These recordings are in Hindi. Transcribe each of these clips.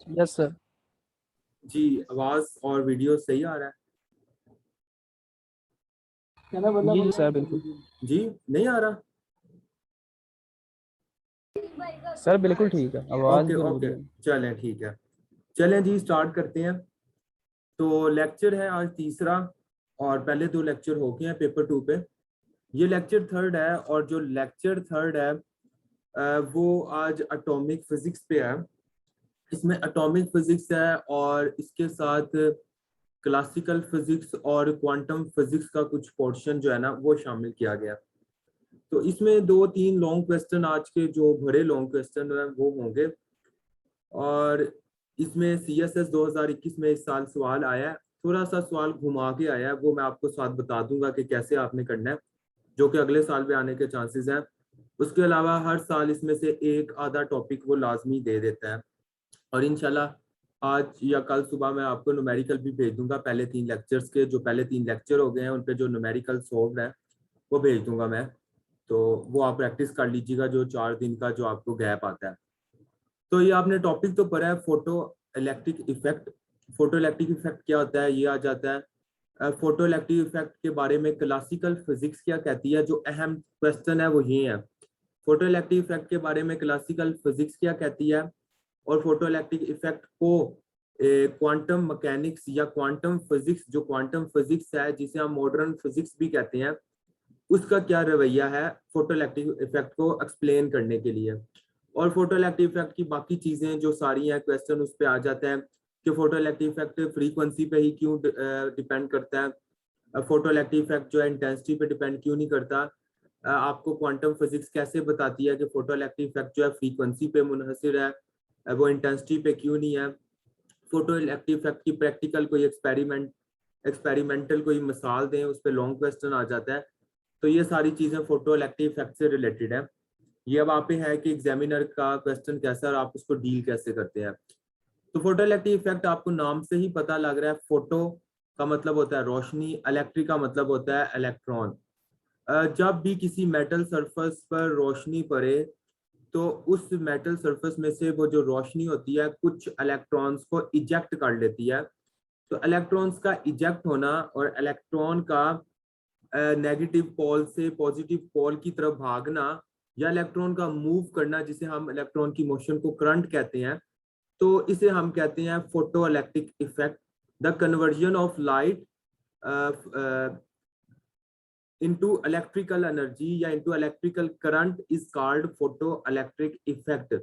Yes sir. जी, आवाज और वीडियो सही आ रहा है? जी सर बिल्कुल। जी, नहीं आ रहा? सर बिल्कुल ठीक है, आवाज़ ओके और ओके, वीडियो। चलें ठीक है। चलें जी, स्टार्ट करते हैं। तो लेक्चर है आज तीसरा, और पहले दो लेक्चर हो गए हैं पेपर 2 पे। ये लेक्चर थर्ड है, और जो लेक्चर थर्ड है वो आज एटॉमिक फिजिक्स पे है। इसमें एटॉमिक फिजिक्स है और इसके साथ क्लासिकल फिजिक्स और क्वांटम फिजिक्स का कुछ पोर्शन जो है ना वो शामिल किया गया। तो इसमें दो तीन लॉन्ग क्वेश्चन आज के जो भरे लॉन्ग क्वेश्चन है वो होंगे। और इसमें CSS 2021 में इस साल सवाल आया है, थोड़ा सा सवाल घुमा के आया है, वो मैं आपको साथ बता दूंगा कि कैसे आपने करना है, जो कि अगले साल भी आने के चांसेस हैं। उसके अलावा हर साल इसमें से एक आधा टॉपिक वो लाजमी दे देता है। और इंशाल्लाह आज या कल सुबह मैं आपको न्यूमेरिकल भी भेज दूंगा, पहले तीन लेक्चर्स के जो पहले तीन लेक्चर हो गए हैं उन पे जो न्यूमेरिकल सॉल्व है वो भेज दूंगा मैं। तो वो आप प्रैक्टिस कर लीजिएगा, जो 4 दिन का जो आपको गैप आता है। तो ये आपने टॉपिक तो पढ़ा है, photo electric effect. Photo electric effect क्या होता है ये आ जाता है। फोटो इलेक्ट्रिक इफेक्ट के बारे में क्लासिकल फिजिक्स क्या कहती है, जो अहम क्वेश्चन है वो ये है। फोटो इलेक्ट्रिक इफेक्ट के बारे में क्लासिकल फिजिक्स क्या कहती है, और फोटो इलेक्ट्रिक इफेक्ट को क्वांटम मैकेनिक्स या क्वांटम फिजिक्स, जो क्वांटम फिजिक्स है जिसे हम मॉडर्न फिजिक्स भी कहते हैं, उसका क्या रवैया है फोटो इलेक्ट्रिक इफेक्ट को एक्सप्लेन करने के लिए। और फोटो इलेक्ट्रिक इफेक्ट की बाकी चीजें जो सारी हैं क्वेश्चन उस पर आ जाते हैं कि फोटो इलेक्ट्रिक इफेक्ट फ्रीक्वेंसी पे ही क्यों डिपेंड करता है, फोटो इलेक्ट्रिक इफेक्ट जो है इंटेंसिटी पे डिपेंड क्यों नहीं करता। आपको क्वांटम फिजिक्स कैसे बताती है कि फोटो इलेक्ट्रिक इफेक्ट जो है फ्रीक्वेंसी पे मुनहसर है, वो इंटेंसिटी पे क्यों नहीं है। फोटो इलेक्ट्रिक इफेक्ट की प्रैक्टिकल कोई एक्सपेरिमेंटल कोई मिसाल दें, उस पर लॉन्ग क्वेश्चन आ जाता है। तो ये सारी चीजें फोटो इलेक्ट्रिक इफेक्ट से रिलेटेड है। ये अब आप पे है कि एग्जामिनर का क्वेश्चन कैसा है और आप उसको डील कैसे करते हैं। तो फोटो इलेक्ट्रिक इफेक्ट आपको नाम से ही पता लग रहा है, फोटो का मतलब होता है रोशनी, इलेक्ट्रिक का मतलब होता है इलेक्ट्रॉन। जब भी किसी मेटल सरफेस पर रोशनी पड़े तो उस मेटल सरफेस में से वो जो रोशनी होती है कुछ इलेक्ट्रॉन्स को इजेक्ट कर लेती है। तो इलेक्ट्रॉन्स का इजेक्ट होना और इलेक्ट्रॉन का नेगेटिव पोल से पॉजिटिव पोल की तरफ भागना, या इलेक्ट्रॉन का मूव करना जिसे हम इलेक्ट्रॉन की मोशन को करंट कहते हैं, तो इसे हम कहते हैं photo electric effect. The conversion of light into electrical energy या into electrical current is called photoelectric effect।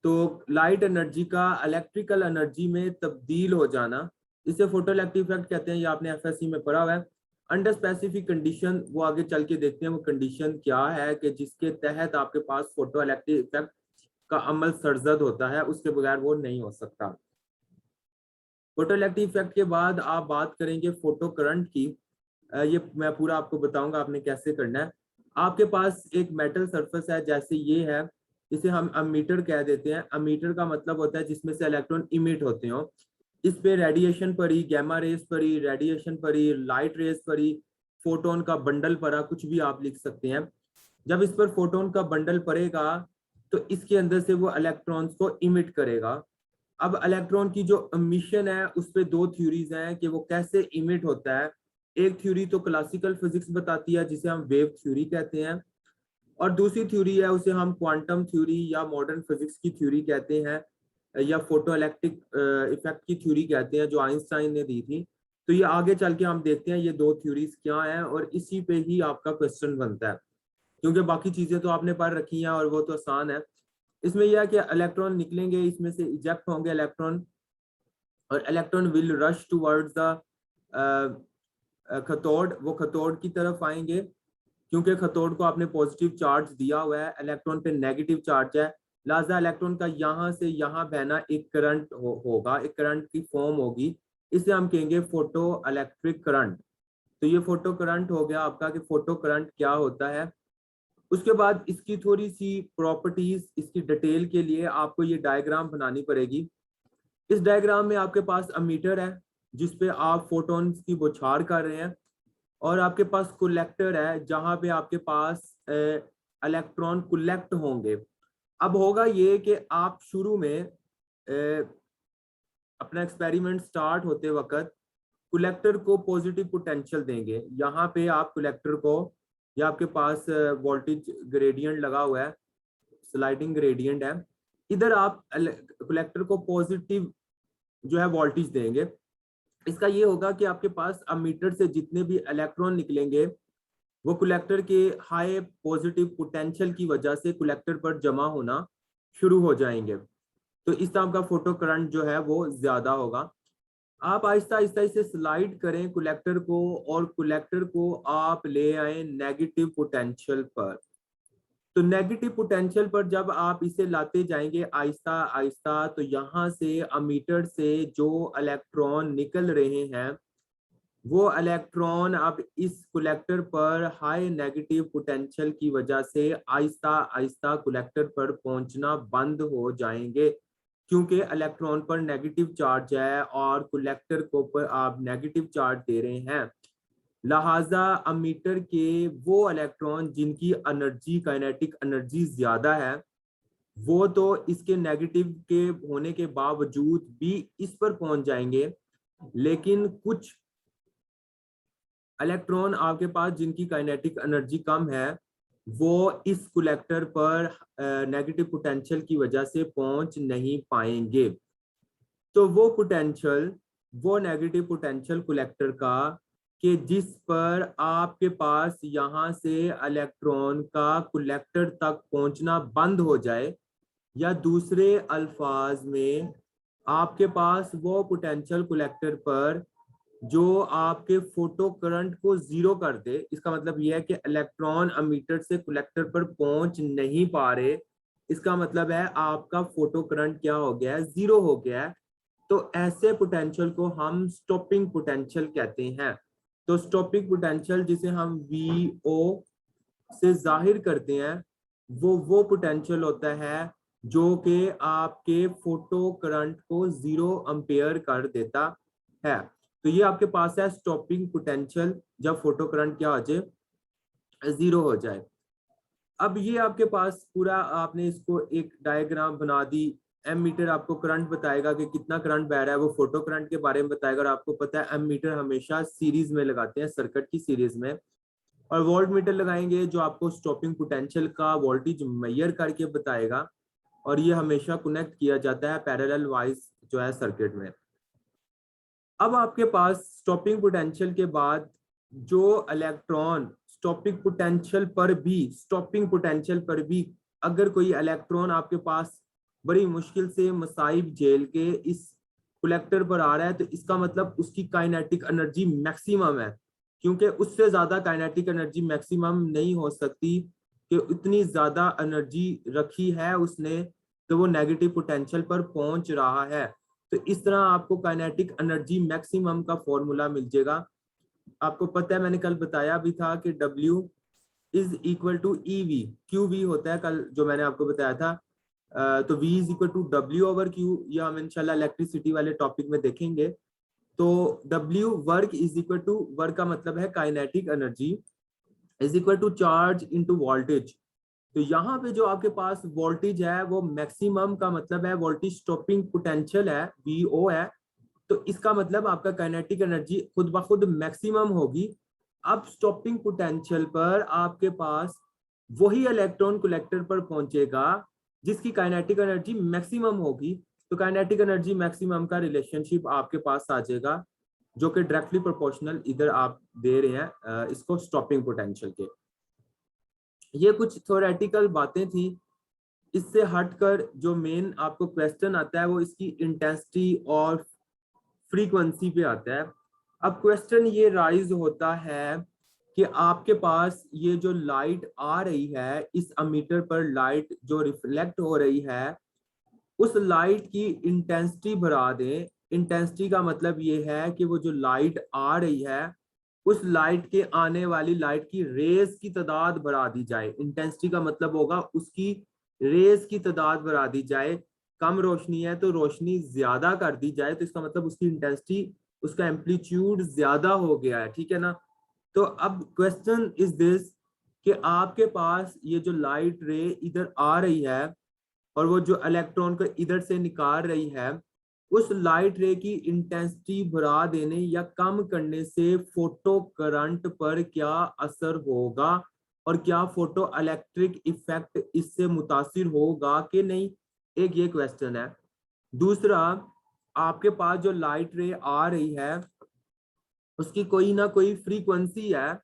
तो लाइट एनर्जी का इलेक्ट्रिकल एनर्जी में तब्दील हो जाना, इसे फोटो इलेक्ट्रिक इफेक्ट कहते हैं। ये आपने एफएससी में पढ़ा हुआ है। अंडर स्पेसिफिक कंडीशन, वो आगे चल के देखते हैं वो कंडीशन क्या है कि जिसके तहत आपके पास फोटो इलेक्ट्रिक इफेक्ट का अमल सरजद होता है, उसके बगैर वो नहीं हो सकता। फोटो इलेक्ट्रिक इफेक्ट के बाद आप बात करेंगे फोटो करंट की। ये मैं पूरा आपको बताऊंगा आपने कैसे करना है। आपके पास एक मेटल सरफेस है, जैसे ये है, इसे हम अमीटर कह देते हैं। अमीटर का मतलब होता है जिसमें से इलेक्ट्रॉन इमिट होते हो। इस पे रेडिएशन पड़ी, गैमा रेस पड़ी, रेडिएशन पड़ी, लाइट रेस पड़ी, फोटोन का बंडल पड़ा, कुछ भी आप लिख सकते हैं। जब इस पर फोटोन का बंडल पड़ेगा तो इसके अंदर से वो इलेक्ट्रॉन्स को इमिट करेगा। अब इलेक्ट्रॉन की जो एमिशन है उस पे दो थ्योरीज हैं कि वो कैसे इमिट होता है। एक थ्योरी तो क्लासिकल फिजिक्स बताती है जिसे हम वेव थ्योरी कहते हैं, और दूसरी थ्योरी है उसे हम क्वांटम थ्योरी या मॉडर्न फिजिक्स की थ्योरी कहते हैं, या फोटो इलेक्ट्रिक इफेक्ट की थ्योरी कहते हैं जो आइंस्टाइन ने दी थी। तो ये आगे चल के हम देखते हैं ये दो थ्योरीज क्या हैं, और इसी पे ही आपका क्वेश्चन बनता है, क्योंकि बाकी चीजें तो आपने पढ़ रखी हैं और वो तो आसान है। इसमें यह है कि इलेक्ट्रॉन निकलेंगे, इसमें से इजेक्ट होंगे इलेक्ट्रॉन, और electron will rush towards the cathode, वो खतोड की तरफ आएंगे, क्योंकि खतोड को आपने पॉजिटिव चार्ज दिया हुआ है, इलेक्ट्रॉन पे नेगेटिव चार्ज है। लिहाजा इलेक्ट्रॉन का यहाँ से यहाँ बहना एक करंट होगा, एक करंट की फॉर्म होगी, इसे हम कहेंगे फोटो इलेक्ट्रिक करंट। तो ये फोटो करंट हो गया आपका कि फोटो करंट क्या होता है। उसके बाद इसकी थोड़ी सी प्रॉपर्टीज, इसकी डिटेल के लिए आपको ये डायग्राम बनानी पड़ेगी। इस डायग्राम में आपके पास अमीटर है जिसपे आप फोटॉन्स की बौछार कर रहे हैं, और आपके पास कलेक्टर है जहां पे आपके पास इलेक्ट्रॉन कलेक्ट होंगे। अब होगा ये कि आप शुरू में अपना एक्सपेरिमेंट स्टार्ट होते वक्त कलेक्टर को पॉजिटिव पोटेंशियल देंगे। यहाँ पे आप कलेक्टर को, या आपके पास वोल्टेज ग्रेडियंट लगा हुआ है, स्लाइडिंग ग्रेडियंट है, इधर आप कलेक्टर को पॉजिटिव जो है वोल्टेज देंगे। इसका ये होगा कि आपके पास अमीटर से जितने भी इलेक्ट्रॉन निकलेंगे वो कलेक्टर के हाई पॉजिटिव पोटेंशियल की वजह से कलेक्टर पर जमा होना शुरू हो जाएंगे। तो इस तरह का फोटो करंट जो है वो ज्यादा होगा। आप आहिस्ता आहिस्ता इसे स्लाइड करें कलेक्टर को, और कलेक्टर को आप ले आए नेगेटिव पोटेंशियल पर। तो नेगेटिव पोटेंशियल पर जब आप इसे लाते जाएंगे आहिस्ता आहिस्ता, तो यहाँ से अमीटर से जो इलेक्ट्रॉन निकल रहे हैं वो इलेक्ट्रॉन अब इस कलेक्टर पर हाई नेगेटिव पोटेंशियल की वजह से आहिस्ता आहिस्ता कलेक्टर पर पहुंचना बंद हो जाएंगे, क्योंकि इलेक्ट्रॉन पर नेगेटिव चार्ज है और कलेक्टर को पर आप नेगेटिव चार्ज दे रहे हैं। लिहाजा अमीटर के वो इलेक्ट्रॉन जिनकी एनर्जी, काइनेटिक एनर्जी ज्यादा है, वो तो इसके नेगेटिव के होने के बावजूद भी इस पर पहुंच जाएंगे। लेकिन कुछ इलेक्ट्रॉन आपके पास जिनकी काइनेटिक एनर्जी कम है, वो इस कलेक्टर पर नेगेटिव पोटेंशियल की वजह से पहुंच नहीं पाएंगे। तो वो पोटेंशियल, वो नेगेटिव पोटेंशियल कलेक्टर का कि जिस पर आपके पास यहाँ से इलेक्ट्रॉन का कलेक्टर तक पहुंचना बंद हो जाए, या दूसरे अल्फाज में आपके पास वो पोटेंशियल कलेक्टर पर जो आपके फोटो करंट को जीरो कर दे। इसका मतलब यह है कि इलेक्ट्रॉन अमीटर से कलेक्टर पर पहुंच नहीं पा रहे, इसका मतलब है आपका फोटो करंट क्या हो गया है, जीरो हो गया है। तो ऐसे पोटेंशियल को हम स्टॉपिंग पोटेंशियल कहते हैं। तो स्टॉपिंग पोटेंशियल जिसे हम VO से जाहिर करते हैं, वो पोटेंशियल होता है जो कि आपके फोटो करंट को 0 एम्पेयर कर देता है। तो ये आपके पास है स्टॉपिंग पोटेंशियल जब फोटो करंट क्या हो जाए, 0 हो जाए। अब ये आपके पास पूरा आपने इसको एक डायग्राम बना दी। एमीटर आपको करंट बताएगा कि कितना करंट बह रहा है, वो फोटो करंट के बारे में बताएगा। और आपको पता है एमीटर हमेशा सीरीज में लगाते हैं, सर्किट की सीरीज में। और वोल्ट मीटर लगाएंगे जो आपको स्टॉपिंग पोटेंशियल का वोल्टेज मेजर करके बताएगा। और ये हमेशा कनेक्ट किया जाता है पैरेलल वाइज जो है सर्किट में। अब आपके पास स्टॉपिंग पोटेंशियल के बाद जो इलेक्ट्रॉन स्टॉपिंग पोटेंशियल पर भी अगर कोई इलेक्ट्रॉन आपके पास बड़ी मुश्किल से मसाइब झेल के इस कलेक्टर पर आ रहा है, तो इसका मतलब उसकी काइनेटिक एनर्जी मैक्सिमम है, क्योंकि उससे ज्यादा काइनेटिक एनर्जी मैक्सिमम नहीं हो सकती कि इतनी ज्यादा एनर्जी रखी है उसने, तो वो नेगेटिव पोटेंशियल पर पहुंच रहा है। तो इस तरह आपको काइनेटिक एनर्जी मैक्सिमम का फॉर्मूला मिल जाएगा। आपको पता है मैंने कल बताया भी था कि W is equal to EV, QV होता है कल जो मैंने आपको बताया था। तो V is equal to W over Q, ये हम इंशाल्लाह इलेक्ट्रिसिटी वाले टॉपिक में देखेंगे। तो W work is equal to, work का मतलब है kinetic energy, is equal to charge into voltage. तो यहाँ पे जो आपके पास वोल्टेज है वो मैक्सिमम का मतलब है वोल्टेज स्टॉपिंग पोटेंशियल है, VO है। तो इसका मतलब आपका काइनेटिक एनर्जी खुद ब खुद मैक्सिमम होगी। अब स्टॉपिंग पोटेंशियल पर आपके पास वही इलेक्ट्रॉन कलेक्टर पर पहुंचेगा जिसकी काइनेटिक एनर्जी मैक्सिमम होगी। तो काइनेटिक एनर्जी मैक्सिमम का रिलेशनशिप आपके पास आ जाएगा जो कि डायरेक्टली प्रोपोर्शनल इधर आप दे रहे हैं इसको स्टॉपिंग पोटेंशियल के। ये कुछ थ्योरेटिकल बातें थी। इससे हटकर जो मेन आपको क्वेश्चन आता है वो इसकी इंटेंसिटी और फ्रीक्वेंसी पे आता है। अब क्वेश्चन ये राइज होता है कि आपके पास ये जो लाइट आ रही है, इस अमीटर पर लाइट जो रिफ्लेक्ट हो रही है, उस लाइट की इंटेंसिटी बढ़ा दें। इंटेंसिटी का मतलब ये है कि वो जो लाइट आ रही है उस लाइट के आने वाली लाइट की रेज की तादाद बढ़ा दी जाए। इंटेंसिटी का मतलब होगा उसकी रेज की तादाद बढ़ा दी जाए। कम रोशनी है तो रोशनी ज्यादा कर दी जाए, तो इसका मतलब उसकी इंटेंसिटी, उसका एम्पलीट्यूड ज्यादा हो गया है, ठीक है ना। तो अब क्वेश्चन इज दिस कि आपके पास ये जो लाइट रे इधर आ रही है और वो जो इलेक्ट्रॉन को इधर से निकाल रही है, उस लाइट रे की इंटेंसिटी बढ़ा देने या कम करने से फोटो करंट पर क्या असर होगा और क्या फोटो इलेक्ट्रिक इफेक्ट इससे मुतासिर होगा कि नहीं, एक ये क्वेश्चन है। दूसरा, आपके पास जो लाइट रे आ रही है उसकी कोई ना कोई फ्रीक्वेंसी है,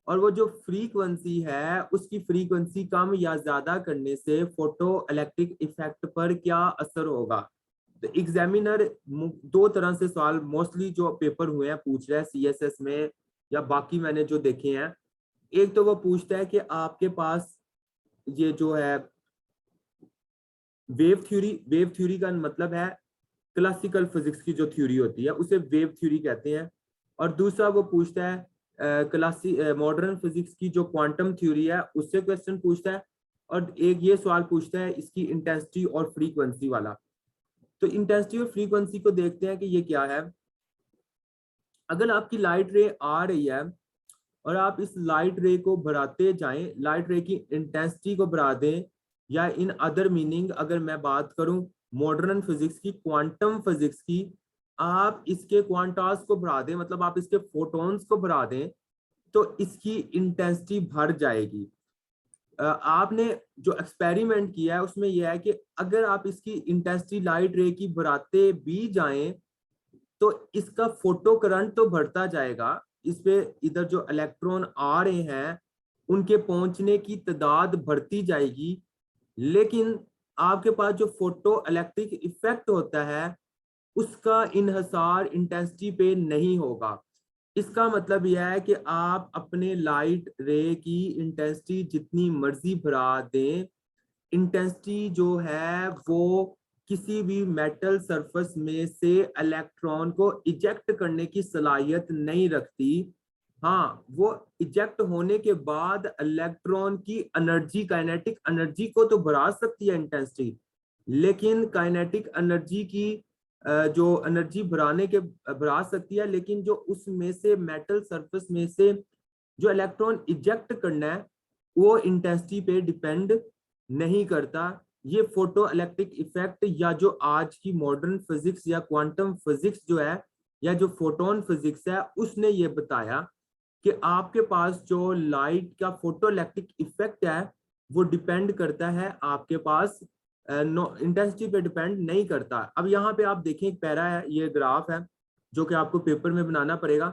और वो जो फ्रीक्वेंसी है उसकी फ्रीक्वेंसी कम या ज्यादा करने से फोटो इलेक्ट्रिक इफेक्ट पर क्या असर होगा। तो एग्जामिनर दो तरह से सवाल मोस्टली जो पेपर हुए हैं पूछ रहा है सीएसएस में या बाकी मैंने जो देखे हैं। एक तो वो पूछता है कि आपके पास ये जो है वेव थ्योरी का मतलब है क्लासिकल फिजिक्स की जो थ्योरी होती है उसे वेव थ्योरी कहते हैं। और दूसरा वो पूछता है मॉडर्न फिजिक्स की जो क्वांटम थ्योरी है उससे क्वेश्चन पूछता है। और एक ये सवाल पूछता है इसकी इंटेंसिटी और फ्रीक्वेंसी वाला। तो इंटेंसिटी और फ्रीक्वेंसी को देखते हैं कि ये क्या है। अगर आपकी लाइट रे आ रही है और आप इस लाइट रे को बढ़ाते जाएं, लाइट रे की इंटेंसिटी को बढ़ा दें, या इन अदर मीनिंग अगर मैं बात करूं मॉडर्न फिजिक्स की, क्वांटम फिजिक्स की, आप इसके क्वांटास को बढ़ा दें, मतलब आप इसके फोटॉन्स को बढ़ा दें, तो इसकी इंटेंसिटी बढ़ जाएगी। आपने जो एक्सपेरिमेंट किया है उसमें यह है कि अगर आप इसकी इंटेंसिटी लाइट रे की बढ़ाते भी जाएं तो इसका फोटो करंट तो बढ़ता जाएगा, इस पे इधर जो इलेक्ट्रॉन आ रहे हैं उनके पहुंचने की तादाद बढ़ती जाएगी, लेकिन आपके पास जो फोटो इलेक्ट्रिक इफेक्ट होता है उसका इन्हसार इंटेंसिटी पे नहीं होगा। इसका मतलब यह है कि आप अपने लाइट रे की इंटेंसिटी जितनी मर्जी बढ़ा दें, इंटेंसिटी जो है वो किसी भी मेटल सरफेस में से इलेक्ट्रॉन को इजेक्ट करने की सलाहियत नहीं रखती। हाँ, वो इजेक्ट होने के बाद इलेक्ट्रॉन की एनर्जी, काइनेटिक एनर्जी को तो बढ़ा सकती है इंटेंसिटी, लेकिन काइनेटिक एनर्जी की जो एनर्जी बढ़ाने के बढ़ा सकती है, लेकिन जो उसमें से मेटल सरफेस में से जो इलेक्ट्रॉन इजेक्ट करना है वो इंटेंसिटी पे डिपेंड नहीं करता। ये फोटो इलेक्ट्रिक इफेक्ट या जो आज की मॉडर्न फिजिक्स या क्वांटम फिजिक्स जो है या जो फोटोन फिजिक्स है उसने ये बताया कि आपके पास जो लाइट का फोटो इलेक्ट्रिक इफेक्ट है वो डिपेंड करता है आपके पास इंटेंसिटी पे डिपेंड नहीं करता। अब यहाँ पे आप देखें एक पैरा है, ये ग्राफ है जो कि आपको पेपर में बनाना पड़ेगा।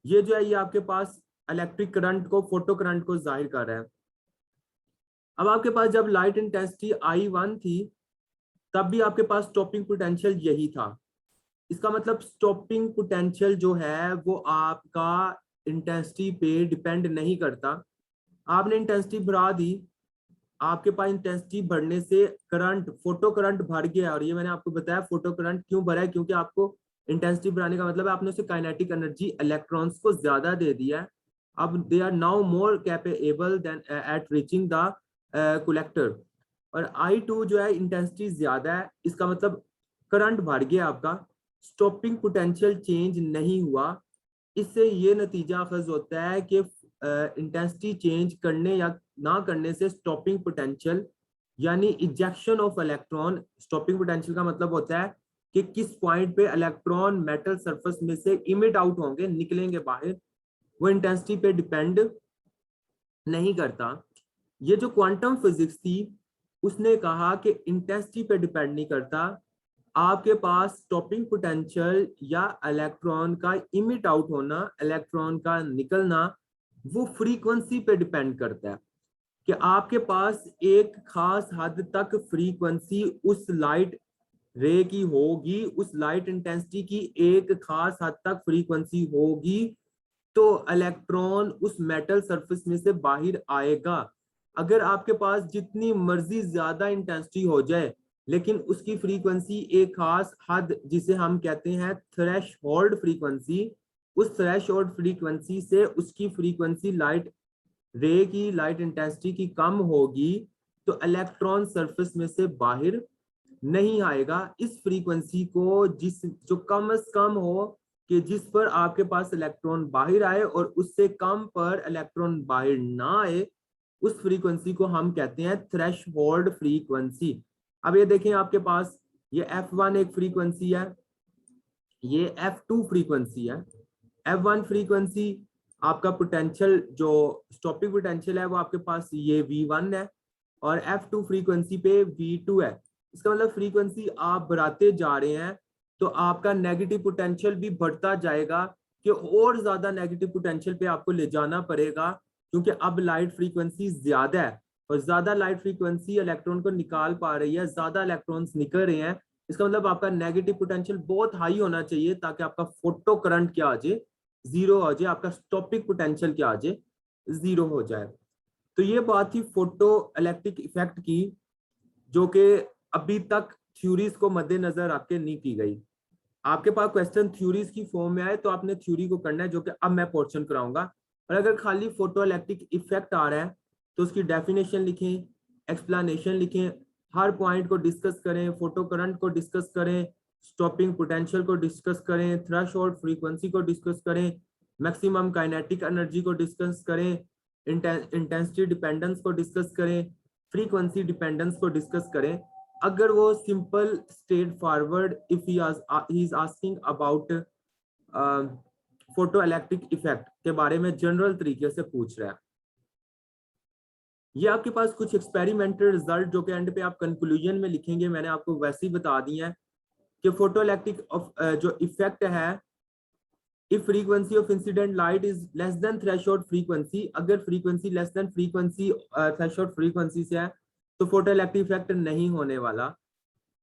ये जो है ये आपके पास इलेक्ट्रिक करंट को, फोटो करंट को जाहिर कर रहा है। अब आपके पास जब लाइट इंटेंसिटी I1 थी तब भी आपके पास स्टॉपिंग पोटेंशियल यही था। इसका मतलब स्टॉपिंग पोटेंशियल जो है वो आपका इंटेंसिटी पे डिपेंड नहीं करता। आपने इंटेंसिटी बढ़ा दी, आपके पास इंटेंसिटी बढ़ने से करंट, फोटो करंट बढ़ गया, और ये मैंने आपको बताया फोटो करंट क्यों बढ़ा है, क्योंकि आपको इंटेंसिटी बढ़ाने का मतलब है आपने उसे काइनेटिक एनर्जी इलेक्ट्रॉन्स को ज्यादा दे दिया है। अब they are now more capable than at reaching the collector. और I2 जो है इंटेंसिटी ज्यादा है, इसका मतलब करंट बढ़ गया आपका, स्टॉपिंग पोटेंशियल चेंज नहीं हुआ। इससे ये नतीजा अखज होता है कि इंटेंसिटी चेंज करने या ना करने से स्टॉपिंग पोटेंशियल यानी ejection of electron, stopping potential का मतलब होता है कि किस पॉइंट पे इलेक्ट्रॉन मेटल सरफेस में से इमिट आउट होंगे, निकलेंगे बाहर, वो इंटेंसिटी पे डिपेंड नहीं करता। ये जो क्वांटम फिजिक्स थी उसने कहा कि इंटेंसिटी पे डिपेंड नहीं करता, आपके पास स्टॉपिंग पोटेंशियल या इलेक्ट्रॉन का इमिट आउट होना, इलेक्ट्रॉन का निकलना, वो फ्रीक्वेंसी पे डिपेंड करता है कि आपके पास एक खास हद तक फ्रीक्वेंसी उस लाइट रे की होगी, उस लाइट इंटेंसिटी की एक खास हद तक फ्रीक्वेंसी होगी तो इलेक्ट्रॉन उस मेटल सरफेस में से बाहर आएगा। अगर आपके पास जितनी मर्जी ज्यादा इंटेंसिटी हो जाए लेकिन उसकी फ्रीक्वेंसी एक खास हद जिसे हम कहते हैं थ्रेशहोल्ड फ्रीक्वेंसी, उस थ्रेशहोल्ड फ्रीक्वेंसी से उसकी फ्रीक्वेंसी लाइट रे की, लाइट इंटेंसिटी की कम होगी तो इलेक्ट्रॉन सरफेस में से बाहर नहीं आएगा। इस फ्रीक्वेंसी को जिस जो कम से कम हो कि जिस पर आपके पास इलेक्ट्रॉन बाहर आए और उससे कम पर इलेक्ट्रॉन बाहर ना आए, उस फ्रीक्वेंसी को हम कहते हैं थ्रेशहोल्ड फ्रीक्वेंसी। अब ये देखें आपके पास ये F1 एक फ्रीक्वेंसी है, ये F2 फ्रीक्वेंसी है। F1 फ्रीक्वेंसी आपका पोटेंशियल जो स्टॉपिंग पोटेंशियल है वो आपके पास ये V1 है, और F2 फ्रीक्वेंसी पे V2 है। इसका मतलब फ्रीक्वेंसी आप बढ़ाते जा रहे हैं तो आपका नेगेटिव पोटेंशियल भी बढ़ता जाएगा, कि और ज्यादा नेगेटिव पोटेंशियल पे आपको ले जाना पड़ेगा, क्योंकि अब लाइट फ्रीक्वेंसी ज्यादा है, और ज्यादा लाइट फ्रीक्वेंसी इलेक्ट्रॉन को निकाल पा रही है, ज्यादा इलेक्ट्रॉन्स निकल रहे हैं। इसका मतलब आपका नेगेटिव पोटेंशियल बहुत हाई होना चाहिए ताकि आपका फोटो करंट क्या आ जाए, जीरो हो जाए, आपका स्टॉपिंग पोटेंशियल क्या आ जाए, जीरो हो जाए। तो ये बात थी फोटो इलेक्ट्रिक इफेक्ट की, जो कि अभी तक थ्योरीज को मद्देनजर रख के नहीं की गई। आपके पास क्वेश्चन थ्योरीज की फॉर्म में आए तो आपने थ्योरी को करना है, जो कि अब मैं पोर्शन कराऊंगा। और अगर खाली फोटो इलेक्ट्रिक इफेक्ट आ रहा है तो उसकी डेफिनेशन लिखें, एक्सप्लेनेशन लिखें, हर पॉइंट को डिस्कस करें, फोटो करंट को डिस्कस करें, स्टॉपिंग पोटेंशियल को डिस्कस करें, थ्रेशोल्ड फ्रीक्वेंसी को डिस्कस करें, मैक्सिमम काइनेटिक एनर्जी को डिस्कस करें, इंटेंसिटी डिपेंडेंस को डिस्कस करें, फ्रीक्वेंसी डिपेंडेंस को डिस्कस करें। अगर वो simple straight forward if he is asking about photo electric effect के बारे में जनरल तरीके से पूछ रहा है, ये आपके पास कुछ एक्सपेरिमेंटल रिजल्ट जो कि एंड पे आप कंक्लूजन में लिखेंगे, मैंने आपको वैसे ही बता दिया है कि फोटो इलेक्ट्रिक जो इफेक्ट है, if frequency of incident light is less than threshold frequency, अगर frequency less than frequency threshold frequency से है तो फोटो इलेक्ट्रिक इफेक्ट नहीं होने वाला।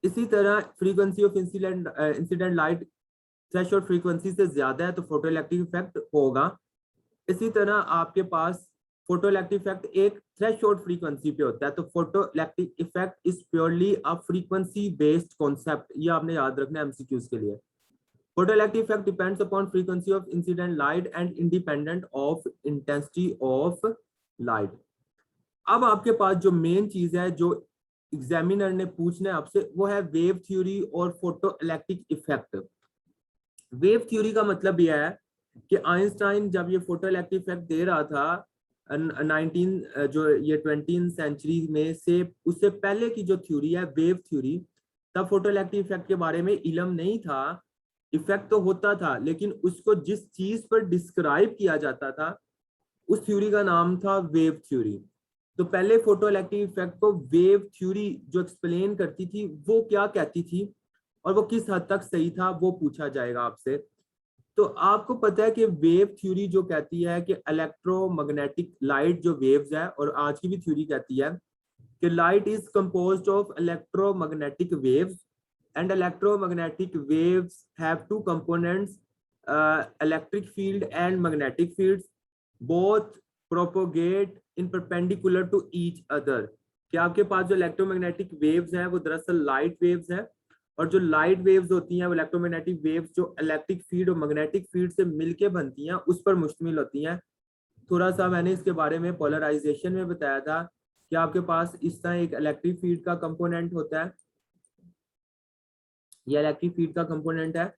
इसी तरह frequency of incident light threshold frequency से ज्यादा है तो फोटो इलेक्ट्रिक इफेक्ट होगा। इसी तरह आपके पास फोटो इलेक्ट्रिक इफेक्ट एक थ्रेशोल्ड फ्रीक्वेंसी पे होता है, तो photo electric effect is purely a frequency based concept, ये आपने याद रखना है एमसीक्यूज के लिए। Photoelectric effect depends upon frequency of incident light and independent of intensity of light. अब आपके पास जो मेन चीज है जो एग्जामिनर ने पूछना है आपसे, वो है वेव थ्योरी और photo electric effect. Wave theory का मतलब यह है कि आइंस्टाइन जब ये फोटो इलेक्ट्रिक इफेक्ट दे रहा था 20th सेंचुरी में से, उससे पहले की जो थ्योरी है वेव थ्योरी, तब फोटो इलेक्ट्रिक इफेक्ट के बारे में इल्म नहीं था। इफेक्ट तो होता था लेकिन उसको जिस चीज पर डिस्क्राइब किया जाता था उस थ्योरी का नाम था वेव थ्योरी। तो पहले फोटो इलेक्ट्रिक इफेक्ट को वेव थ्योरी जो एक्सप्लेन करती थी वो क्या कहती थी और वो किस हद तक सही था वो पूछा जाएगा आपसे। तो आपको पता है कि वेव थ्योरी जो कहती है कि इलेक्ट्रोमैग्नेटिक लाइट जो वेव्स है, और आज की भी थ्योरी कहती है कि light is composed of electromagnetic waves and electromagnetic waves have two components, electric field and magnetic fields, both propagate in perpendicular to each other। कि आपके पास जो इलेक्ट्रोमैग्नेटिक वेव्स हैं वो दरअसल लाइट वेव्स हैं, और जो लाइट वेव्स होती हैं वो इलेक्ट्रोमैग्नेटिक वेव्स जो इलेक्ट्रिक फील्ड और मैग्नेटिक फील्ड से मिलके बनती हैं उस पर मुश्तमिल होती हैं। थोड़ा सा मैंने इसके बारे में पोलराइजेशन में बताया था कि आपके पास इस तरह एक इलेक्ट्रिक फील्ड का कंपोनेंट होता है, ये इलेक्ट्रिक फील्ड का कंपोनेंट है,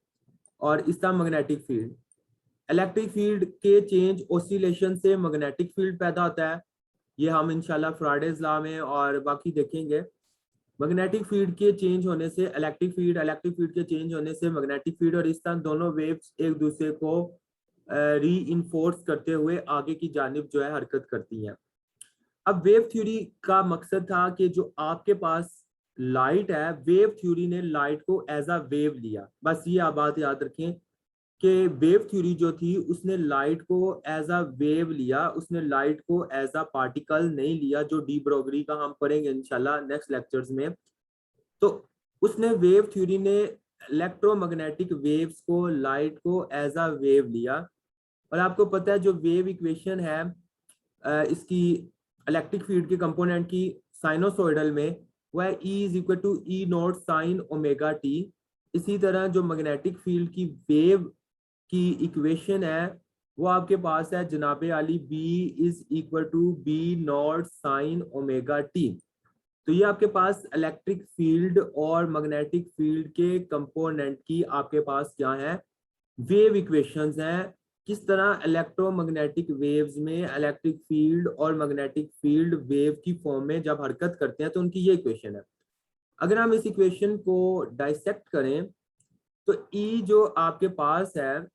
और इसका मैग्नेटिक फील्ड। इलेक्ट्रिक फील्ड के चेंज ऑसिलेशन से मैग्नेटिक फील्ड पैदा होता है, ये हम इंशाल्लाह फ्राइडेज लॉ में और बाकी देखेंगे। मैग्नेटिक फील्ड के चेंज होने से इलेक्ट्रिक फील्ड के चेंज होने से मैग्नेटिक फील्ड, और इस तरह दोनों वेव्स एक दूसरे को री इन्फोर्स करते हुए आगे की जानिब जो है हरकत करती हैं। अब वेव थ्योरी का मकसद था कि जो आपके पास लाइट है, वेव थ्योरी ने लाइट को एज अ वेव लिया। बस ये आप बात याद रखें कि वेव थ्योरी जो थी उसने लाइट को एज अ वेव लिया, उसने लाइट को एज अ पार्टिकल नहीं लिया, जो डी ब्रोगली का हम पढ़ेंगे इंशाल्लाह नेक्स्ट लेक्चर्स में। तो उसने वेव थ्योरी ने इलेक्ट्रोमैग्नेटिक वेव्स को, लाइट को एज अ वेव लिया। और आपको पता है जो वेव इक्वेशन है इसकी इलेक्ट्रिक फील्ड के कंपोनेंट की साइनोसॉइडल में, वह E is equal to E not sine omega T. इसी तरह जो मैग्नेटिक फील्ड की वेव की इक्वेशन है वो आपके पास है जनाबे आली B is equal to B not sine omega T. तो ये आपके पास इलेक्ट्रिक फील्ड और मैग्नेटिक फील्ड के कंपोनेंट की आपके पास क्या है, वेव इक्वेशंस हैं। किस तरह इलेक्ट्रोमैग्नेटिक वेव्स में इलेक्ट्रिक फील्ड और मैग्नेटिक फील्ड वेव की फॉर्म में जब हरकत करते हैं तो उनकी ये इक्वेशन है। अगर हम इस इक्वेशन को डाइसेक्ट करें तो ई जो आपके पास है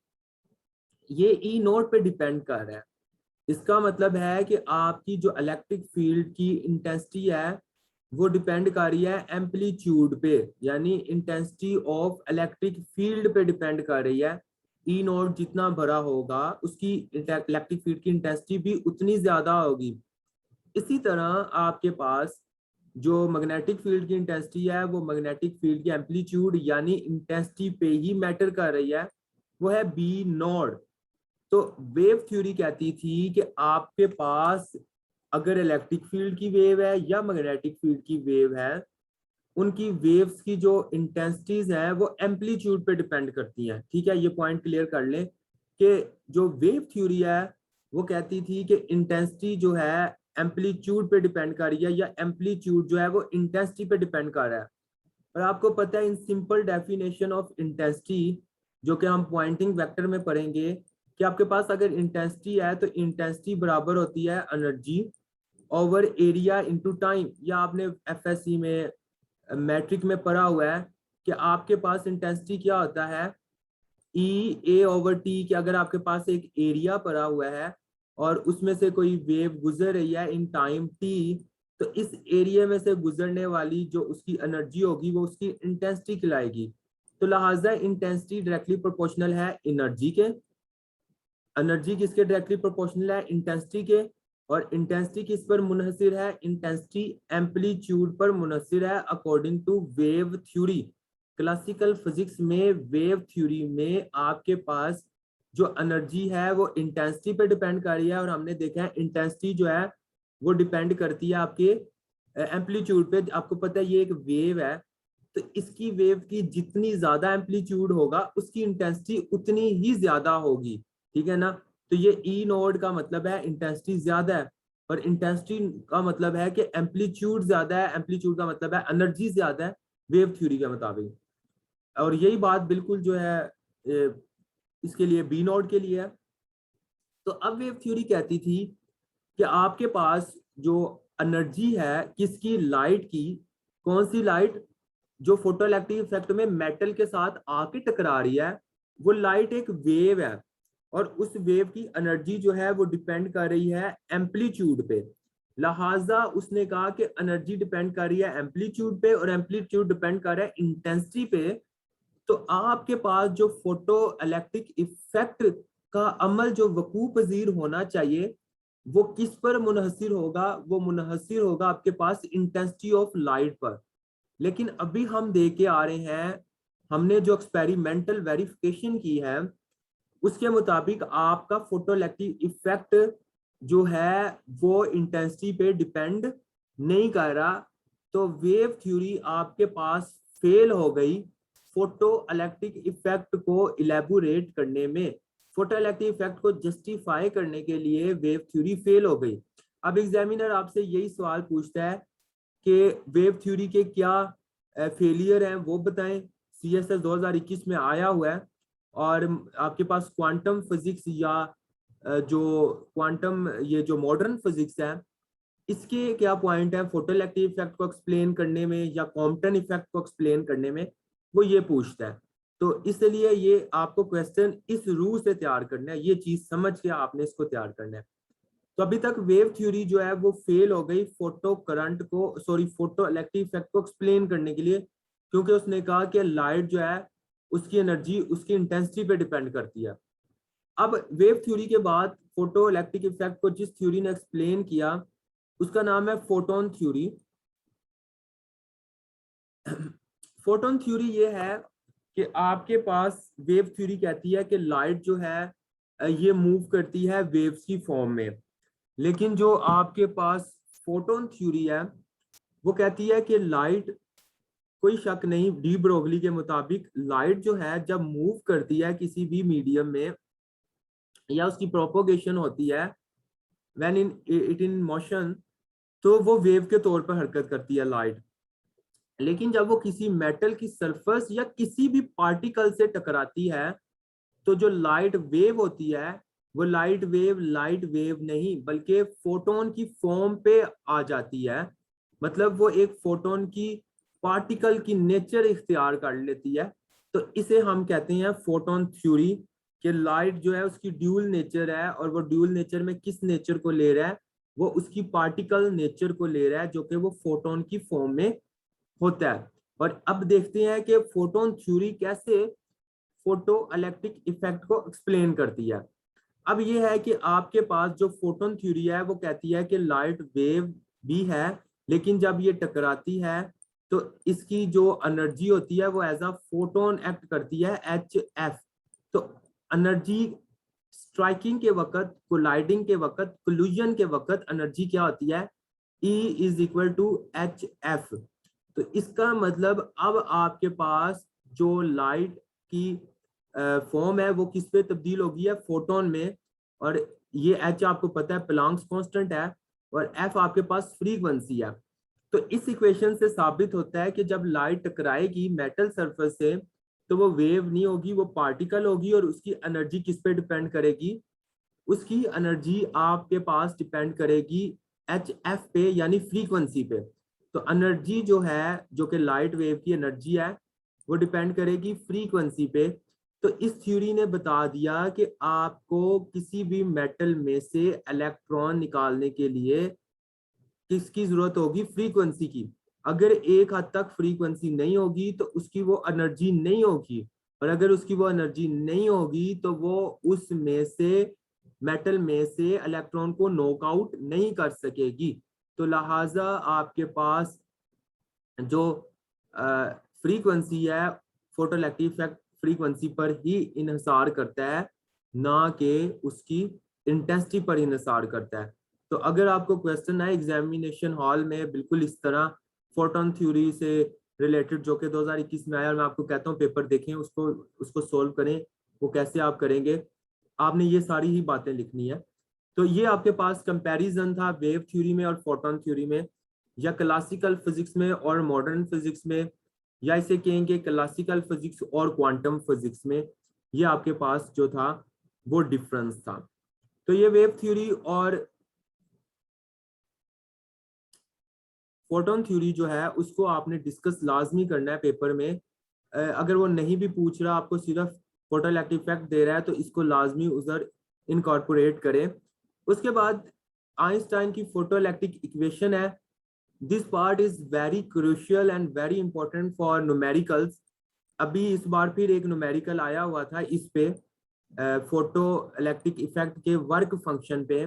ये ई नोट पे डिपेंड कर रहा है। इसका मतलब है कि आपकी जो इलेक्ट्रिक फील्ड की इंटेंसिटी है वो डिपेंड कर रही है एम्पलीट्यूड पे, यानी इंटेंसिटी ऑफ इलेक्ट्रिक फील्ड पे डिपेंड कर रही है। ई नोट जितना बड़ा होगा उसकी इलेक्ट्रिक फील्ड की इंटेंसिटी भी उतनी ज्यादा होगी। इसी तरह आपके पास जो मैग्नेटिक फील्ड की इंटेंसिटी है वो मैग्नेटिक फील्ड की एम्पलीट्यूड यानी इंटेंसिटी पे ही मैटर कर रही है, वो है बी नॉट। तो वेव थ्योरी कहती थी कि आपके पास अगर इलेक्ट्रिक फील्ड की वेव है या मैग्नेटिक फील्ड की वेव है, उनकी वेव्स की जो इंटेंसिटीज है वो एम्पलीट्यूड पे डिपेंड करती हैं। ठीक है, ये पॉइंट क्लियर कर लें कि जो वेव थ्योरी है वो कहती थी कि इंटेंसिटी जो है एम्पलीट्यूड पे डिपेंड कर रही है या एम्पलीट्यूड जो है वो इंटेंसिटी पे डिपेंड कर रहा है। और आपको पता है in simple definition of intensity जो कि हम पॉइंटिंग वेक्टर में पढ़ेंगे कि आपके पास अगर इंटेंसिटी है तो इंटेंसिटी बराबर होती है energy over area into time. या आपने एफएससी में मैट्रिक में पढ़ा हुआ है कि आपके पास इंटेंसिटी क्या होता है, ई ए ओवर टी। कि अगर आपके पास एक एरिया पड़ा हुआ है और उसमें से कोई वेव गुजर रही है इन टाइम टी, तो इस एरिया में से गुजरने वाली जो उसकी एनर्जी होगी वो उसकी इंटेंसिटी कहलाएगी। तो लिहाजा इंटेंसिटी डायरेक्टली प्रोपोर्शनल है एनर्जी के। एनर्जी किसके डायरेक्टली प्रोपोर्शनल है, इंटेंसिटी के। और इंटेंसिटी किस पर मुनहसिर है, इंटेंसिटी एम्पलीट्यूड पर मुनहसिर है according to wave theory. Classical physics में वेव थ्योरी में आपके पास जो एनर्जी है वो इंटेंसिटी पे डिपेंड कर रही है, और हमने देखा है इंटेंसिटी जो है वो डिपेंड करती है आपके एम्पलीट्यूड पे। आपको पता है ये एक वेव है, तो इसकी वेव की जितनी ज्यादा एम्पलीट्यूड होगा उसकी इंटेंसिटी उतनी ही ज्यादा होगी। ठीक है ना, तो ये ई नोड का मतलब है इंटेंसिटी ज्यादा है, और इंटेंसिटी का मतलब है कि एम्पलीट्यूड ज्यादा है, एम्पलीट्यूड का मतलब है एनर्जी ज्यादा है वेव थ्योरी के मुताबिक। और यही बात बिल्कुल जो है इसके लिए बी नोड के लिए है। तो अब वेव थ्योरी कहती थी कि आपके पास जो एनर्जी है किसकी, लाइट की। कौन सी लाइट, जो फोटो इलेक्ट्रिक इफेक्ट में मेटल के साथ आके टकरा रही है, वो लाइट एक वेव है, और उस वेव की एनर्जी जो है वो डिपेंड कर रही है एम्पलीट्यूड पे। लिहाजा उसने कहा कि एनर्जी डिपेंड कर रही है एम्पलीट्यूड पे और एम्पलीट्यूड डिपेंड कर रहा है इंटेंसिटी पे। तो आपके पास जो फोटो इलेक्ट्रिक इफेक्ट का अमल जो वकू पजीर होना चाहिए वो किस पर मुनहसिर होगा, वो मुनहसिर होगा आपके पास इंटेंसिटी ऑफ लाइट पर। लेकिन अभी हम देख के आ रहे हैं, हमने जो एक्सपेरिमेंटल वेरिफिकेशन की है उसके मुताबिक आपका फोटो इलेक्ट्रिक इफेक्ट जो है वो इंटेंसिटी पे डिपेंड नहीं कर रहा। तो वेव थ्योरी आपके पास फेल हो गई फोटो इलेक्ट्रिक इफेक्ट को इलेबोरेट करने में। फोटो इलेक्ट्रिक इफेक्ट को जस्टिफाई करने के लिए वेव थ्योरी फेल हो गई। अब एग्जामिनर आपसे यही सवाल पूछता है कि वेव थ्योरी के क्या फेलियर हैं वो बताएं। CSS 2021 में आया हुआ है, और आपके पास क्वांटम फिजिक्स या जो क्वांटम ये जो मॉडर्न फिजिक्स है इसके क्या पॉइंट है फोटो इलेक्ट्रिक इफेक्ट को एक्सप्लेन करने में या कॉम्पटन इफेक्ट को एक्सप्लेन करने में, वो ये पूछता है। तो इसलिए ये आपको क्वेश्चन इस रूह से तैयार करना है, ये चीज समझ के आपने इसको तैयार करना है। तो अभी तक वेव थ्योरी जो है वो फेल हो गई फोटो करंट को, सॉरी फोटो इलेक्ट्रिक इफेक्ट को एक्सप्लेन करने के लिए, क्योंकि उसने कहा कि लाइट जो है उसकी एनर्जी उसकी इंटेंसिटी पे डिपेंड करती है। अब वेव थ्योरी के बाद फोटो इलेक्ट्रिक इफेक्ट को जिस थ्योरी ने एक्सप्लेन किया उसका नाम है फोटोन थ्योरी। फोटोन थ्योरी ये है कि आपके पास वेव थ्योरी कहती है कि लाइट जो है ये मूव करती है वेव्स की फॉर्म में, लेकिन जो आपके पास फोटोन थ्योरी है वो कहती है कि लाइट, कोई शक नहीं डी ब्रोगली के मुताबिक लाइट जो है जब मूव करती है किसी भी मीडियम में या उसकी प्रोपोगेशन होती है व्हेन इट इन मोशन, तो वो वेव के तौर पर हरकत करती है लाइट। लेकिन जब वो किसी मेटल की सरफेस या किसी भी पार्टिकल से टकराती है तो जो लाइट वेव होती है वो लाइट वेव नहीं बल्कि फोटोन की फॉर्म पे आ जाती है। मतलब वो एक फोटोन की पार्टिकल की नेचर इख्तियार कर लेती है, तो इसे हम कहते हैं फोटोन थ्योरी, कि लाइट जो है उसकी ड्यूल नेचर है, और वो ड्यूल नेचर में किस नेचर को ले रहा है, वो उसकी पार्टिकल नेचर को ले रहा है, जो कि वो फोटोन की फॉर्म में होता है। और अब देखते हैं कि फोटोन थ्योरी कैसे फोटो इलेक्ट्रिक इफेक्ट को एक्सप्लेन करती है। अब ये है कि आपके पास जो फोटोन थ्योरी है वो कहती है कि लाइट वेव भी है, लेकिन जब ये टकराती है तो इसकी जो एनर्जी होती है वो एज अ फोटोन एक्ट करती है, HF। तो एनर्जी स्ट्राइकिंग के वक्त, कोलाइडिंग के वक्त, कोल्यूजन के वक्त एनर्जी क्या होती है, E is equal to HF। तो इसका मतलब अब आपके पास जो लाइट की फॉर्म है वो किस पे तब्दील होगी है, फोटोन में। और ये H आपको पता है प्लांक्स कांस्टेंट है, और F आपके पास फ्रीक्वेंसी है। तो इस इक्वेशन से साबित होता है कि जब लाइट टकराएगी मेटल सरफेस से तो वो वेव नहीं होगी, वो पार्टिकल होगी, और उसकी एनर्जी किस पे डिपेंड करेगी, उसकी एनर्जी आपके पास डिपेंड करेगी HF पे, यानी फ्रीक्वेंसी पे। तो एनर्जी जो है, जो कि लाइट वेव की एनर्जी है, वो डिपेंड करेगी फ्रीक्वेंसी पे। तो इस थ्योरी ने बता दिया कि आपको किसी भी मेटल में से इलेक्ट्रॉन निकालने के लिए किसकी जरूरत होगी, फ्रीक्वेंसी की। अगर एक हद तक फ्रीक्वेंसी नहीं होगी तो उसकी वो एनर्जी नहीं होगी, और अगर उसकी वो एनर्जी नहीं होगी तो वो उसमें से, मेटल में से इलेक्ट्रॉन को नॉकआउट नहीं कर सकेगी। तो लिहाजा आपके पास जो फ्रीक्वेंसी है, फोटोइलेक्ट्रिक इफेक्ट फ्रीक्वेंसी पर ही इन्हिसार करता है, ना कि उसकी इंटेंसिटी पर इन्हिसार करता है। तो अगर आपको क्वेश्चन है एग्जामिनेशन हॉल में बिल्कुल इस तरह फोटोन थ्योरी से रिलेटेड, जो कि 2021 में आया, और मैं आपको कहता हूँ पेपर देखें, उसको सोल्व करें, वो कैसे आप करेंगे, आपने ये सारी ही बातें लिखनी है। तो ये आपके पास कंपैरिजन था वेव थ्योरी में और फोटोन थ्योरी में, या क्लासिकल फिजिक्स में और मॉडर्न फिजिक्स में, या इसे कहेंगे क्लासिकल फिजिक्स और क्वांटम फिजिक्स में। ये आपके पास जो था वो डिफरेंस था। तो ये वेव थ्योरी और फोटोन थ्योरी जो है उसको आपने डिस्कस लाजमी करना है पेपर में। अगर वो नहीं भी पूछ रहा, आपको सिर्फ फोटोइलेक्ट्रिक इफेक्ट दे रहा है, तो इसको लाजमी उधर इनकॉर्पोरेट करें। उसके बाद आइंस्टाइन की फोटोइलेक्ट्रिक इक्वेशन है, this part is very crucial and very important for numericals. अभी इस बार फिर एक न्यूमेरिकल आया हुआ था इस पे, फोटो इलेक्ट्रिक इफेक्ट के वर्क फंक्शन पे।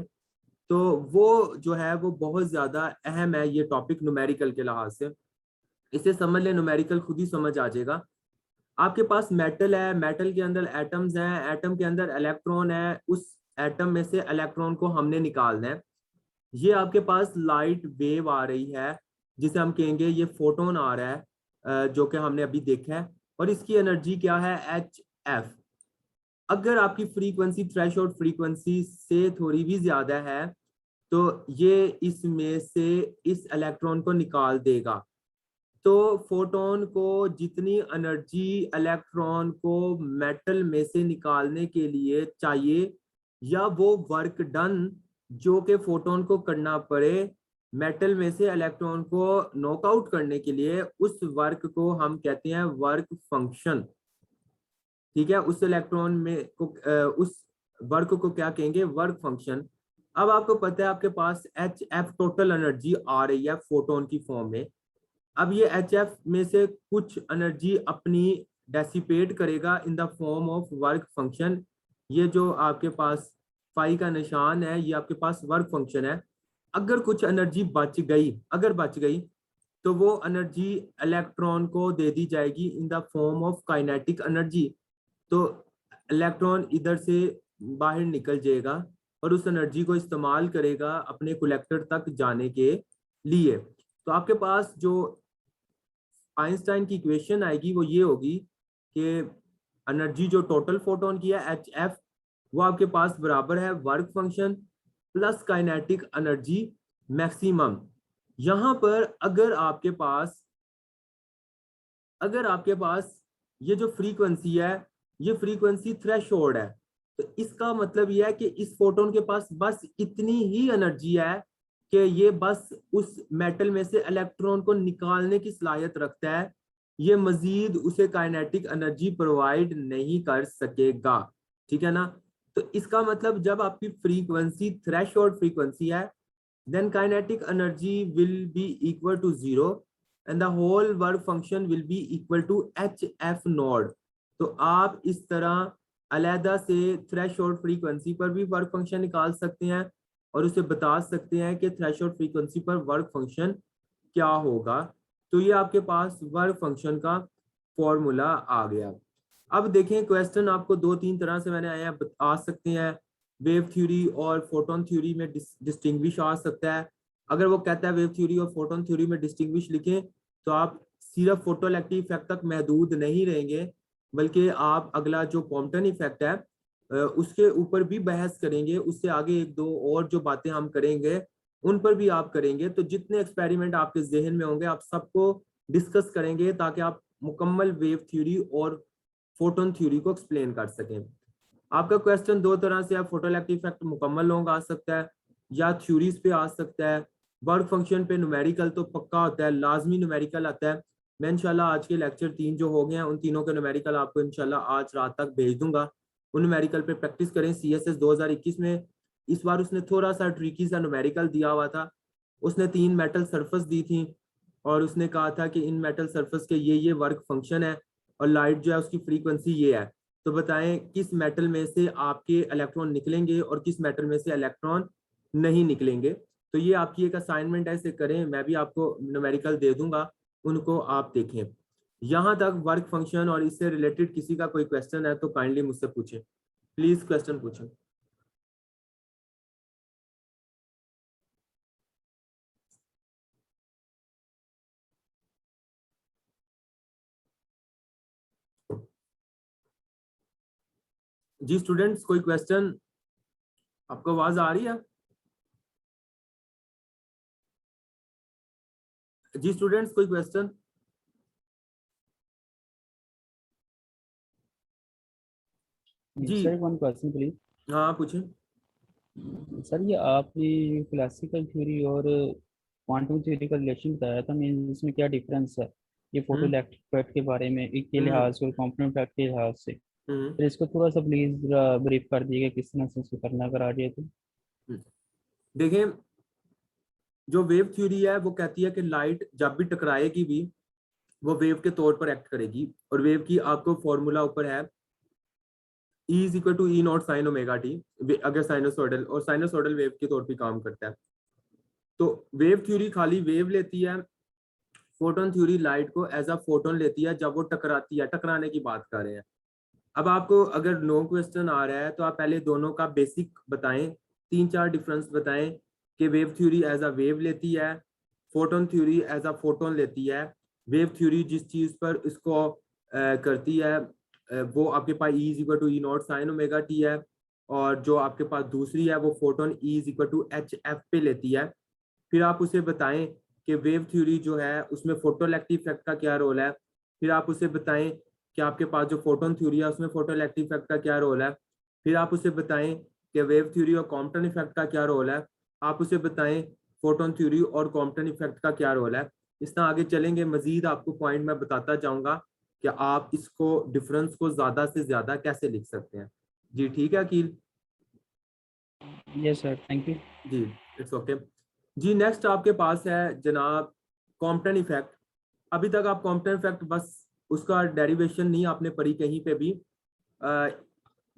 तो वो जो है वो बहुत ज्यादा अहम है, ये टॉपिक न्यूमेरिकल के लिहाज से। इसे समझ ले, न्यूमेरिकल खुद ही समझ आ जाएगा। आपके पास मेटल है, मेटल के अंदर एटम्स हैं, एटम के अंदर इलेक्ट्रॉन है, उस एटम में से इलेक्ट्रॉन को हमने निकालना है। ये आपके पास लाइट वेव आ रही है, जिसे हम कहेंगे ये फोटोन आ रहा है, जो कि हमने अभी देखा है, और इसकी एनर्जी क्या है, HF। अगर आपकी फ्रीक्वेंसी थ्रेशोल्ड फ्रीक्वेंसी से थोड़ी भी ज्यादा है तो ये इसमें से इस इलेक्ट्रॉन को निकाल देगा। तो फोटोन को जितनी एनर्जी इलेक्ट्रॉन को मेटल में से निकालने के लिए चाहिए, या वो वर्क डन जो कि फोटोन को करना पड़े मेटल में से इलेक्ट्रॉन को नॉकआउट करने के लिए, उस वर्क को हम कहते हैं वर्क फंक्शन। ठीक है, उस इलेक्ट्रॉन में को उस वर्क को क्या कहेंगे, वर्क फंक्शन। अब आपको पता है आपके पास HF टोटल एनर्जी आ रही है फोटोन की फॉर्म में। अब ये HF में से कुछ एनर्जी अपनी डेसिपेट करेगा in the form of work function. ये जो आपके पास फाई का निशान है, ये आपके पास वर्क फंक्शन है। अगर कुछ एनर्जी बच गई, अगर बच गई, तो वो एनर्जी इलेक्ट्रॉन को दे दी जाएगी in the form of kinetic energy. तो इलेक्ट्रॉन इधर से बाहर निकल जाएगा और उस एनर्जी को इस्तेमाल करेगा अपने कलेक्टर तक जाने के लिए। तो आपके पास जो आइंस्टाइन की इक्वेशन आएगी वो ये होगी कि एनर्जी जो टोटल फोटोन की है HF, वो आपके पास बराबर है work function plus kinetic energy maximum. यहां पर अगर आपके पास ये जो फ्रीक्वेंसी है, ये फ्रीक्वेंसी थ्रेशोल्ड है, तो इसका मतलब यह है कि इस फोटोन के पास बस इतनी ही एनर्जी है कि ये बस उस मेटल में से इलेक्ट्रॉन को निकालने की सलाहियत रखता है, ये मजीद उसे काइनेटिक एनर्जी प्रोवाइड नहीं कर सकेगा, ठीक है ना। तो इसका मतलब जब आपकी फ्रीक्वेंसी थ्रेशोल्ड फ्रीक्वेंसी है, then kinetic energy will be equal to 0 and the whole work function will be equal to hf node। तो आप इस तरह अलहदा से थ्रेशोल्ड फ्रीक्वेंसी पर भी वर्क फंक्शन निकाल सकते हैं और उसे बता सकते हैं कि थ्रेशोल्ड फ्रीक्वेंसी पर वर्क फंक्शन क्या होगा। तो ये आपके पास वर्क फंक्शन का फॉर्मूला आ गया। अब देखें क्वेश्चन आपको दो तीन तरह से मैंने आया आ सकते हैं, वेव थ्योरी और फोटोन थ्योरी में डिस्टिंग्विश आ सकता है। अगर वो कहता है वेव थ्योरी और फोटोन थ्योरी में डिस्टिंग्विश लिखें तो आप सिर्फ फोटोइलेक्ट्रिक इफेक्ट तक महदूद नहीं रहेंगे, बल्कि आप अगला जो कॉम्पटन इफेक्ट है उसके ऊपर भी बहस करेंगे, उससे आगे एक दो और जो बातें हम करेंगे उन पर भी आप करेंगे। तो जितने एक्सपेरिमेंट आपके जहन में होंगे आप सबको डिस्कस करेंगे ताकि आप मुकम्मल वेव थ्योरी और फोटोन थ्योरी को एक्सप्लेन कर सकें। आपका क्वेश्चन दो तरह से है, फोटोइलेक्ट्रिक इफेक्ट मुकम्मल लॉन्ग आ सकता है या थ्योरीज पे आ सकता है। वर्क फंक्शन पे न्यूमेरिकल तो पक्का होता है, लाजमी न्यूमेरिकल आता है। मैं इंशाल्लाह आज के लेक्चर 3 जो हो गए हैं उन तीनों के न्यूमेरिकल आपको इंशाल्लाह आज रात तक भेज दूंगा। उन न्यूमेरिकल पे प्रैक्टिस करें। CSS 2021 में इस बार उसने थोड़ा सा ट्रिकी सा न्यूमेरिकल दिया हुआ था। उसने 3 मेटल सरफेस दी थी और उसने कहा था कि इन मेटल सरफेस के ये वर्क फंक्शन है और लाइट जो है उसकी फ्रीक्वेंसी ये है। तो बताएं किस मेटल में से आपके इलेक्ट्रॉन निकलेंगे और किस मेटल में से इलेक्ट्रॉन नहीं निकलेंगे। तो ये आपकी एक असाइनमेंट है, इसे करें। मैं भी आपको न्यूमेरिकल दे दूंगा, उनको आप देखें। यहाँ तक वर्क फंक्शन और इससे रिलेटेड किसी का कोई क्वेश्चन है तो काइंडली मुझसे पूछें, प्लीज क्वेश्चन पूछें। जी स्टूडेंट्स कोई क्वेश्चन? आपको आवाज आ रही है? जी स्टूडेंट्स कोई क्वेश्चन? जी सर वन क्वेश्चन प्लीज। हाँ पूछें। सर ये आपने क्लासिकल थ्योरी और क्वांटम थ्योरी का रिलेशन बताया था, मीन इसमें क्या डिफरेंस है ये फोटो हम्म इलेक्ट्रिक इफेक्ट के बारे में, एक के हम्म लिहाज से और कॉम्पोनेंट इफेक्ट के लिहाज से। हम्म फिर इसको थोड़ा सा प्लीज ब्रीफ कर दीजिएगा किस तरह से इसको करना अगर आ जाए तो। देखें, जो वेव थ्योरी है वो कहती है कि लाइट जब भी टकराएगी भी वो वेव के तौर पर एक्ट करेगी। और वेव की आपको फॉर्मूला ऊपर है, E is equal to E not sine omega T, अगर साइनोसॉइडल और साइनोसॉइडल वेव के तौर पर काम करता है। तो वेव थ्योरी खाली वेव लेती है, फोटोन थ्योरी लाइट को एज अ फोटोन लेती है जब वो टकराती है। टकराने की बात कर रहे हैं। अब आपको अगर नो क्वेश्चन आ रहा है तो आप पहले दोनों का बेसिक बताएं, 3-4 डिफरेंस बताएं कि wave theory as a wave लेती है, photon theory as a photon लेती है। वेव थ्योरी जिस चीज पर इसको करती है वो आपके पास E is equal to E not sine omega T है, और जो आपके पास दूसरी है वो photon E is equal to H F पे लेती है। फिर आप उसे बताएं कि वेव थ्योरी जो है उसमें फोटोइलेक्ट्रिक इफेक्ट का क्या रोल है। फिर आप उसे बताएं कि आपके पास जो फोटोन थ्योरी है उसमें फोटोइलेक्ट्रिक इफेक्ट का क्या रोल है। फिर आप उसे बताएं कि वेव थ्योरी और कॉम्पटन इफेक्ट का क्या रोल है। आप उसे बताएं फोटोन थ्योरी और कॉम्पटन इफेक्ट का क्या रोल है। इस तरह आगे चलेंगे, मजीद आपको पॉइंट मैं बताता जाऊंगा कि आप इसको डिफरेंस को ज्यादा से ज्यादा कैसे लिख सकते हैं। जी ठीक है Aqeel? Yes sir, thank you. जी इट्स ओके। जी नेक्स्ट आपके पास है जनाब कॉम्पटन इफेक्ट। अभी तक आप कॉम्पटन इफेक्ट बस उसका डेरिवेशन नहीं आपने पढ़ी कहीं पे भी।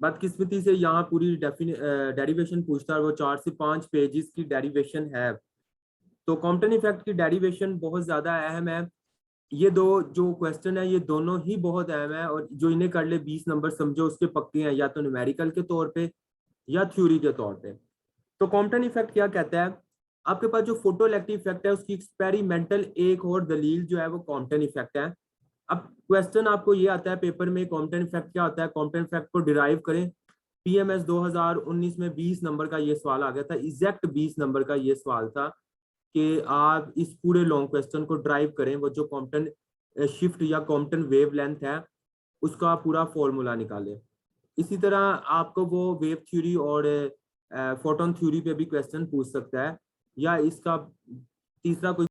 बदकिस्मती से यहाँ पूरी डेरिवेशन पूछता है, वो 4 से 5 पेजेस की डेरिवेशन है। तो कॉम्पटन इफेक्ट की डेरिवेशन बहुत ज्यादा अहम है। ये दो जो क्वेश्चन है ये दोनों ही बहुत अहम है, और जो इन्हें कर ले 20 नंबर समझो उसके पक्के हैं, या तो न्यूमेरिकल के तौर पे या थ्योरी के तौर पे। तो कॉम्पटन इफेक्ट क्या कहता है? आपके पास जो फोटो इलेक्ट्रिक इफेक्ट है उसकी एक्सपेरिमेंटल एक और दलील जो है वो कॉम्पटन इफेक्ट है। अब क्वेश्चन आपको ये आता है पेपर में, कॉम्पटन इफेक्ट क्या होता है, कॉम्पटन इफेक्ट को डिराइव करें। PMS 2019 में 20 नंबर का ये सवाल आ गया था, एग्जैक्ट 20 नंबर का ये सवाल था कि आप इस पूरे लॉन्ग क्वेश्चन को ड्राइव करें, वो जो कॉम्पटन शिफ्ट या कॉम्पटन वेव लेंथ है उसका पूरा फॉर्मूला निकालें। इसी तरह आपको वो वेव थ्योरी और फोटोन थ्योरी पे भी क्वेश्चन पूछ सकता है या इसका तीसरा कोई